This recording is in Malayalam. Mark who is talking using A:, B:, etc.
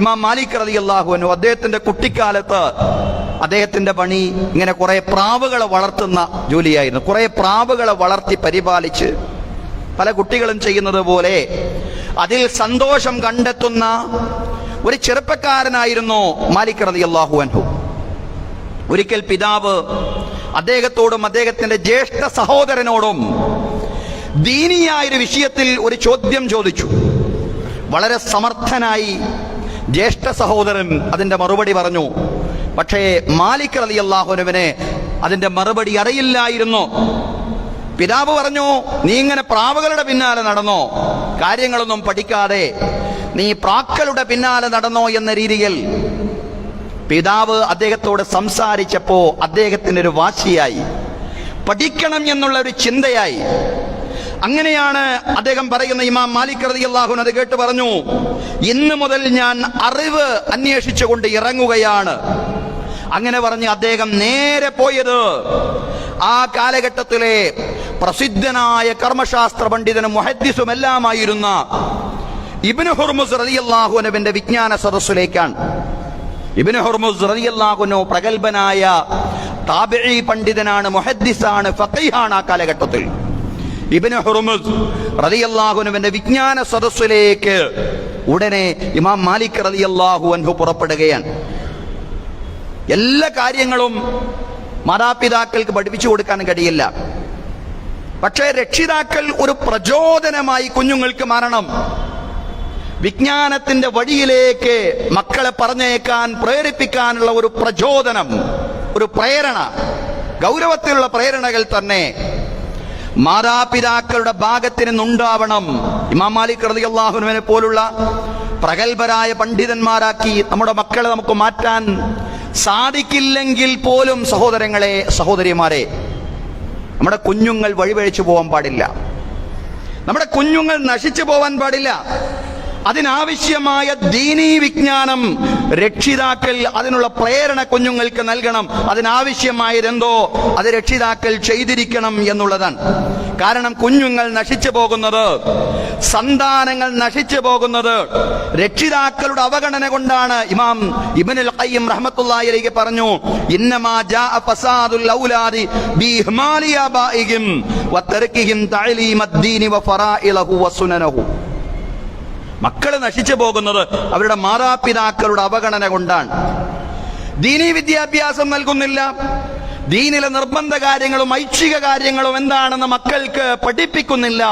A: ഇമാം മാലിക് റളിയല്ലാഹു അൻഹു അദ്ദേഹത്തിന്റെ കുട്ടിക്കാലത്ത് അദ്ദേഹത്തിന്റെ പണി ഇങ്ങനെ കുറെ പ്രാവുകളെ വളർത്തുന്ന ജോലിയായിരുന്നു. കുറെ പ്രാവുകളെ വളർത്തി പരിപാലിച്ച് പല കുട്ടികളും ചെയ്യുന്നത് പോലെ അതിൽ സന്തോഷം കണ്ടെത്തുന്ന ഒരു ചെറുപ്പക്കാരനായിരുന്നു മാലിക് റളിയല്ലാഹു അൻഹു. ഒരിക്കൽ പിതാവ് അദ്ദേഹത്തോടും അദ്ദേഹത്തിന്റെ ജ്യേഷ്ഠ സഹോദരനോടും ദീനിയായൊരു വിഷയത്തിൽ ഒരു ചോദ്യം ചോദിച്ചു. വളരെ സമർത്ഥനായി ജ്യേഷ്ഠ സഹോദരൻ അതിന്റെ മറുപടി പറഞ്ഞു. പക്ഷേ മാലിക് റളിയല്ലാഹു അൻഹുവിനെ അതിന്റെ മറുപടി അറിയില്ലായിരുന്നു. പിതാവ് പറഞ്ഞു, നീ ഇങ്ങനെ പ്രാവുകളുടെ പിന്നാലെ നടന്നോ, കാര്യങ്ങളൊന്നും പഠിക്കാതെ നീ പ്രാക്കളുടെ പിന്നാലെ നടന്നോ എന്ന രീതിയിൽ പിതാവ് അദ്ദേഹത്തോട് സംസാരിച്ചപ്പോ അദ്ദേഹത്തിന് ഒരു വാശിയായി, പഠിക്കണം എന്നുള്ള ഒരു ചിന്തയായി. അങ്ങനെയാണ് അദ്ദേഹം പറയുന്ന ഇമാം മാലിക് റളിയല്ലാഹു അൻഹു അത് കേട്ട് പറഞ്ഞു, ഇന്ന് മുതൽ ഞാൻ അറിവ് അന്വേഷിച്ചുകൊണ്ട് ഇറങ്ങുകയാണ്. അങ്ങനെ പറഞ്ഞ് അദ്ദേഹം നേരെ പോയത് ആ കാലഘട്ടത്തിലെ പ്രസിദ്ധനായ കർമ്മശാസ്ത്ര പണ്ഡിതനും മുഹദ്ദിസും എല്ലാമായിരുന്ന ഇബ്നു ഹുർമുസ് റളിയല്ലാഹു അൻഹുവിന്റെ വിജ്ഞാന സദസ്സിലേക്കാണ്. ഇബ്നു ഹുർമുസ് റളിയല്ലാഹു അൻഹു പ്രഗൽഭനായ താബിഈ പണ്ഡിതനാണ്, മുഹദ്ദിസാണ്, ഫഖീഹാണ്. ആ കാലഘട്ടത്തിൽ ഇബ്നു ഹുർമുസ് റളിയല്ലാഹു അൻഹുവിന്റെ വിജ്ഞാന സദസ്സിലേക്ക് ഉടനെ ഇമാം മാലിക് റളിയല്ലാഹു അൻഹു പുറപ്പെടുകയാണ്. എല്ലാ കാര്യങ്ങളും മാതാപിതാക്കൾക്ക് പഠിപ്പിച്ചു കൊടുക്കാൻ കഴിയില്ല. പക്ഷേ രക്ഷിതാക്കൾ ഒരു പ്രചോദനമായി കുഞ്ഞുങ്ങൾക്ക് മാറണം. വിജ്ഞാനത്തിന്റെ വഴിയിലേക്ക് മക്കളെ പറഞ്ഞേക്കാൻ പ്രേരിപ്പിക്കാനുള്ള ഒരു പ്രചോദനം, ഒരു പ്രേരണ, ഗൗരവത്തിലുള്ള പ്രേരണകൾ തന്നെ മാതാപിതാക്കളുടെ ഭാഗത്ത് നിന്നുണ്ടാവണം. ഇമാം മാലിക് റളിയല്ലാഹു അൻഹുവിനെ പോലുള്ള പ്രഗൽഭരായ പണ്ഡിതന്മാരാക്കി നമ്മുടെ മക്കളെ നമുക്ക് മാറ്റാൻ സാധിക്കില്ലെങ്കിൽ പോലും സഹോദരങ്ങളെ, സഹോദരിമാരെ, നമ്മുടെ കുഞ്ഞുങ്ങൾ വഴിപഴിച്ചു പോകാൻ പാടില്ല. നമ്മുടെ കുഞ്ഞുങ്ങൾ നശിച്ചു പോവാൻ പാടില്ല. അതിനാവശ്യമായ ദീനീ വിജ്ഞാനം രക്ഷിതാക്കൾ, അതിനുള്ള പ്രേരണ കുഞ്ഞുങ്ങൾക്ക് നൽകണം. അതിനാവശ്യമായതെന്തോ അത് രക്ഷിതാക്കൾ ചെയ്തിരിക്കണം എന്നുള്ളതാണ്. കാരണം കുഞ്ഞുങ്ങൾ നശിച്ചു പോകുന്നത്, സന്താനങ്ങൾ നശിച്ചു പോകുന്നത് രക്ഷിതാക്കളുടെ അവഗണന കൊണ്ടാണ്. ഇമാം ഇബ്നുൽ ഖയ്യിം റഹ്മത്തുള്ളാഹി അലൈഹി പറഞ്ഞു, ഇന്നമാ ജാഅ ഫസാദുൽ ഔലാദി ബിഇഹ്മാലി ആബാഇഹിം വതർകിഹിം തഅലീമദ്ദീനി വഫറാഇലഹു വസുനനഹു. മക്കള് നശിച്ചു പോകുന്നത് അവരുടെ മാതാപിതാക്കളുടെ അവഗണന കൊണ്ടാണ്. ദീനീ വിദ്യാഭ്യാസം നൽകുന്നില്ല. ദീനിലെ നിർബന്ധ കാര്യങ്ങളും ഐച്ഛിക കാര്യങ്ങളും എന്താണെന്ന് മക്കൾക്ക് പഠിപ്പിക്കുന്നില്ല.